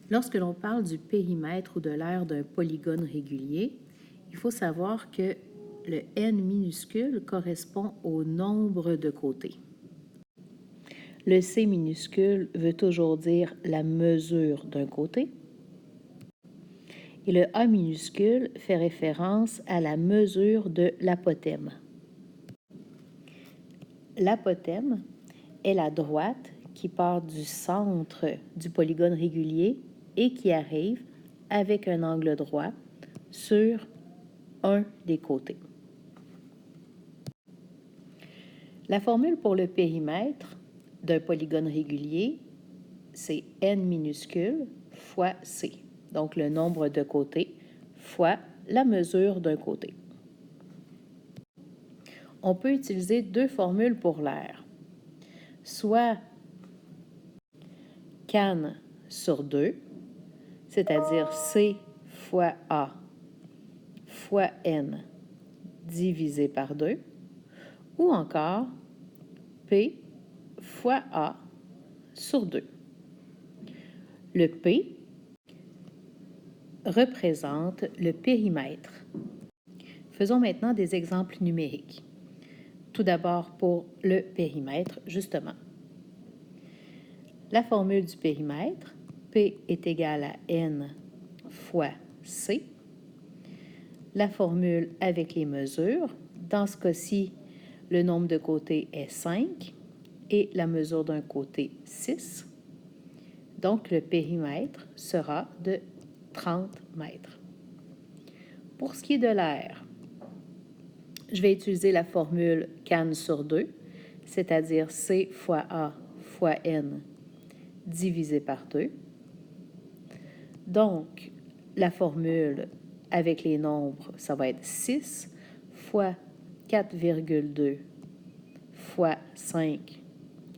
Lorsque l'on parle du périmètre ou de l'aire d'un polygone régulier, il faut savoir que le n minuscule correspond au nombre de côtés. Le c minuscule veut toujours dire la mesure d'un côté. Et le a minuscule fait référence à la mesure de l'apothème. L'apothème est la droite qui part du centre du polygone régulier et qui arrive avec un angle droit sur un des côtés. La formule pour le périmètre d'un polygone régulier, c'est n minuscule fois c, donc le nombre de côtés fois la mesure d'un côté. On peut utiliser deux formules pour l'aire, soit can sur 2, c'est-à-dire c fois a fois n divisé par 2, ou encore P fois A sur 2. Le P représente le périmètre. Faisons maintenant des exemples numériques. Tout d'abord pour le périmètre, justement. La formule du périmètre, P est égal à N fois C. La formule avec les mesures, dans ce cas-ci, le nombre de côtés est 5 et la mesure d'un côté 6. Donc, le périmètre sera de 30 mètres. Pour ce qui est de l'aire, je vais utiliser la formule can sur 2, c'est-à-dire C fois A fois N divisé par 2. Donc, la formule avec les nombres, ça va être 6 fois 4,2 fois 5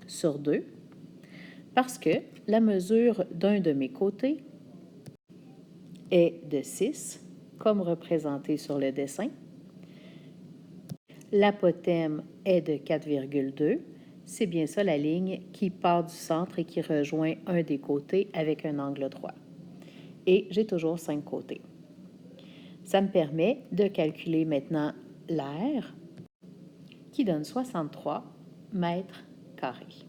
sur 2, parce que la mesure d'un de mes côtés est de 6, comme représenté sur le dessin. L'apothème est de 4,2. C'est bien ça la ligne qui part du centre et qui rejoint un des côtés avec un angle droit. Et j'ai toujours 5 côtés. Ça me permet de calculer maintenant l'aire qui donne 63 mètres carrés.